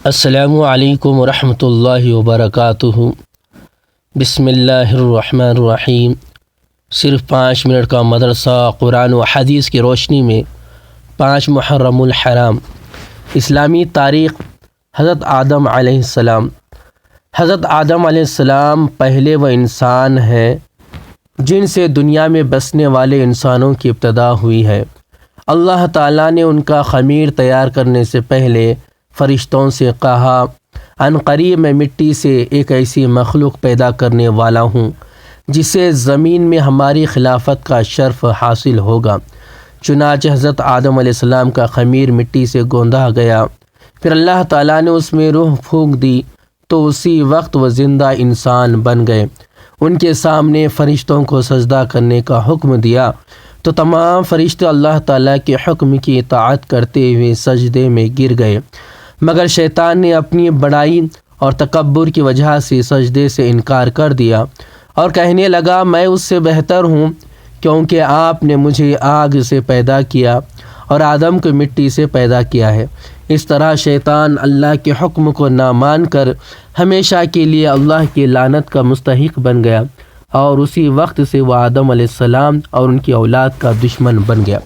السلام علیکم ورحمۃ اللہ وبرکاتہ۔ بسم اللہ الرحمن الرحیم۔ صرف 5 منٹ کا مدرسہ قرآن و حدیث کی روشنی میں 5 محرم الحرام۔ اسلامی تاریخ۔ حضرت آدم علیہ السلام۔ حضرت آدم علیہ السلام پہلے وہ انسان ہیں جن سے دنیا میں بسنے والے انسانوں کی ابتدا ہوئی ہے۔ اللہ تعالیٰ نے ان کا خمیر تیار کرنے سے پہلے فرشتوں سے کہا، ان قریب میں مٹی سے ایک ایسی مخلوق پیدا کرنے والا ہوں جسے زمین میں ہماری خلافت کا شرف حاصل ہوگا۔ چنانچہ حضرت آدم علیہ السلام کا خمیر مٹی سے گوندا گیا، پھر اللہ تعالیٰ نے اس میں روح پھونک دی تو اسی وقت وہ زندہ انسان بن گئے۔ ان کے سامنے فرشتوں کو سجدہ کرنے کا حکم دیا تو تمام فرشتے اللہ تعالیٰ کے حکم کی اطاعت کرتے ہوئے سجدے میں گر گئے، مگر شیطان نے اپنی بڑائی اور تکبر کی وجہ سے سجدے سے انکار کر دیا اور کہنے لگا، میں اس سے بہتر ہوں کیونکہ آپ نے مجھے آگ سے پیدا کیا اور آدم کو مٹی سے پیدا کیا ہے۔ اس طرح شیطان اللہ کے حکم کو نہ مان کر ہمیشہ کے لیے اللہ کی لعنت کا مستحق بن گیا، اور اسی وقت سے وہ آدم علیہ السلام اور ان کی اولاد کا دشمن بن گیا۔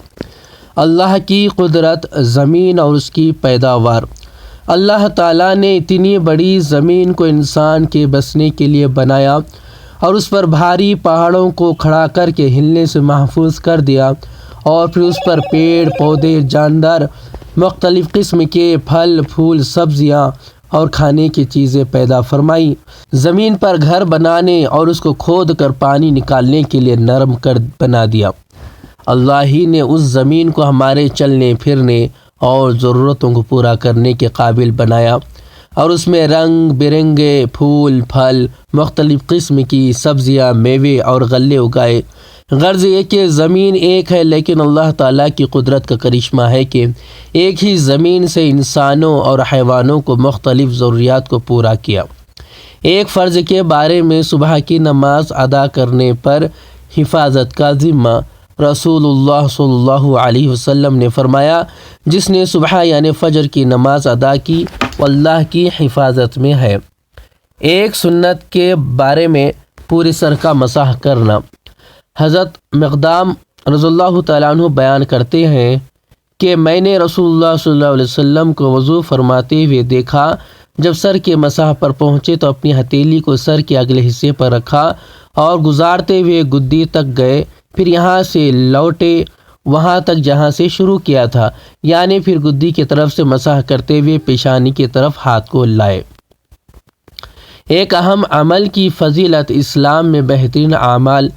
اللہ کی قدرت، زمین اور اس کی پیداوار۔ اللہ تعالیٰ نے اتنی بڑی زمین کو انسان کے بسنے کے لیے بنایا اور اس پر بھاری پہاڑوں کو کھڑا کر کے ہلنے سے محفوظ کر دیا، اور پھر اس پر پیڑ پودے، جاندار، مختلف قسم کے پھل پھول، سبزیاں اور کھانے کی چیزیں پیدا فرمائی۔ زمین پر گھر بنانے اور اس کو کھود کر پانی نکالنے کے لیے نرم کر بنا دیا۔ اللہ ہی نے اس زمین کو ہمارے چلنے پھرنے اور ضرورتوں کو پورا کرنے کے قابل بنایا، اور اس میں رنگ برنگے پھول پھل، مختلف قسم کی سبزیاں، میوے اور غلے اگائے۔ غرض یہ کہ زمین ایک ہے، لیکن اللہ تعالیٰ کی قدرت کا کرشمہ ہے کہ ایک ہی زمین سے انسانوں اور حیوانوں کو مختلف ضروریات کو پورا کیا۔ ایک فرض کے بارے میں صبح کی نماز ادا کرنے پر حفاظت کا ذمہ۔ رسول اللہ صلی اللہ علیہ وسلم نے فرمایا، جس نے صبح یعنی فجر کی نماز ادا کی وہ اللہ کی حفاظت میں ہے۔ ایک سنت کے بارے میں پورے سر کا مسح کرنا۔ حضرت مقدام رضی اللہ تعالیٰ عنہ بیان کرتے ہیں کہ میں نے رسول اللہ صلی اللہ علیہ وسلم کو وضو فرماتے ہوئے دیکھا۔ جب سر کے مسح پر پہنچے تو اپنی ہتھیلی کو سر کے اگلے حصے پر رکھا اور گزارتے ہوئے گدی تک گئے، پھر یہاں سے لوٹے وہاں تک جہاں سے شروع کیا تھا، یعنی پھر گدی کی طرف سے مسح کرتے ہوئے پیشانی کی طرف ہاتھ کو لائے۔ ایک اہم عمل کی فضیلت۔ اسلام میں بہترین اعمال۔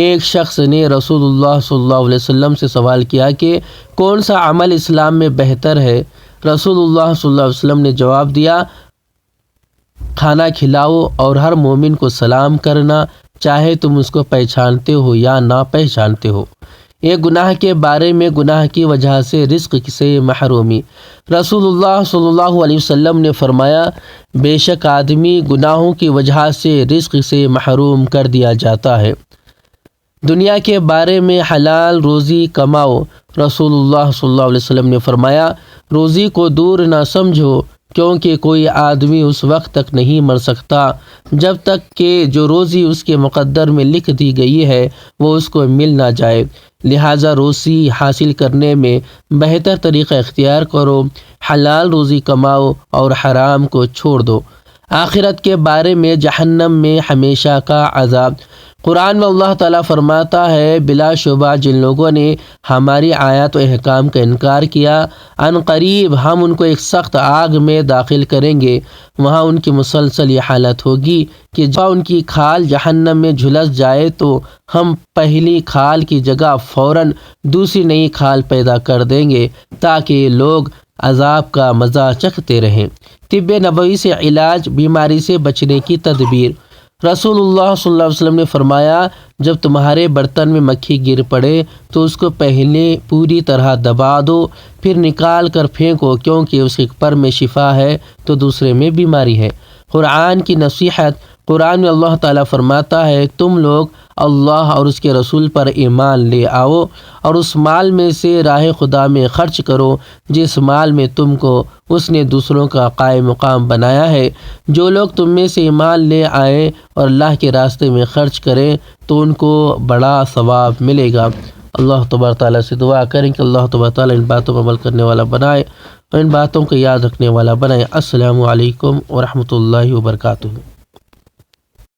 ایک شخص نے رسول اللہ صلی اللہ علیہ وسلم سے سوال کیا کہ کون سا عمل اسلام میں بہتر ہے؟ رسول اللہ صلی اللہ علیہ وسلم نے جواب دیا، کھانا کھلاؤ اور ہر مومن کو سلام کرنا، چاہے تم اس کو پہچانتے ہو یا نہ پہچانتے ہو۔ ایک گناہ کے بارے میں، گناہ کی وجہ سے رزق سے محرومی۔ رسول اللہ صلی اللہ علیہ وسلم نے فرمایا، بے شک آدمی گناہوں کی وجہ سے رزق سے محروم کر دیا جاتا ہے۔ دنیا کے بارے میں، حلال روزی کماؤ۔ رسول اللہ صلی اللہ علیہ وسلم نے فرمایا، روزی کو دور نہ سمجھو، کیونکہ کوئی آدمی اس وقت تک نہیں مر سکتا جب تک کہ جو روزی اس کے مقدر میں لکھ دی گئی ہے وہ اس کو مل نہ جائے۔ لہٰذا روزی حاصل کرنے میں بہتر طریقہ اختیار کرو، حلال روزی کماؤ اور حرام کو چھوڑ دو۔ آخرت کے بارے میں، جہنم میں ہمیشہ کا عذاب۔ قرآن میں اللہ تعالیٰ فرماتا ہے، بلا شبہ جن لوگوں نے ہماری آیات و احکام کا انکار کیا، ان قریب ہم ان کو ایک سخت آگ میں داخل کریں گے، وہاں ان کی مسلسل یہ حالت ہوگی کہ جب ان کی کھال جہنم میں جھلس جائے تو ہم پہلی کھال کی جگہ فوراً دوسری نئی کھال پیدا کر دیں گے تاکہ لوگ عذاب کا مزہ چکھتے رہیں۔ طب نبوی سے علاج، بیماری سے بچنے کی تدبیر۔ رسول اللہ صلی اللہ علیہ وسلم نے فرمایا جب تمہارے برتن میں مکھی گر پڑے تو اس کو پہلے پوری طرح دبا دو، پھر نکال کر پھینکو، کیونکہ اس کے پر میں شفا ہے تو دوسرے میں بیماری ہے۔ قرآن کی نصیحت۔ قرآن میں اللہ تعالیٰ فرماتا ہے تم لوگ اللہ اور اس کے رسول پر ایمان لے آؤ اور اس مال میں سے راہ خدا میں خرچ کرو جس مال میں تم کو اس نے دوسروں کا قائم مقام بنایا ہے۔ جو لوگ تم میں سے ایمان لے آئیں اور اللہ کے راستے میں خرچ کریں تو ان کو بڑا ثواب ملے گا۔ اللہ تبارک تعالیٰ سے دعا کریں کہ اللہ تبارک تعالیٰ ان باتوں پر عمل کرنے والا بنائے اور ان باتوں کو یاد رکھنے والا بنائے۔ السلام علیکم ورحمۃ اللہ وبرکاتہ۔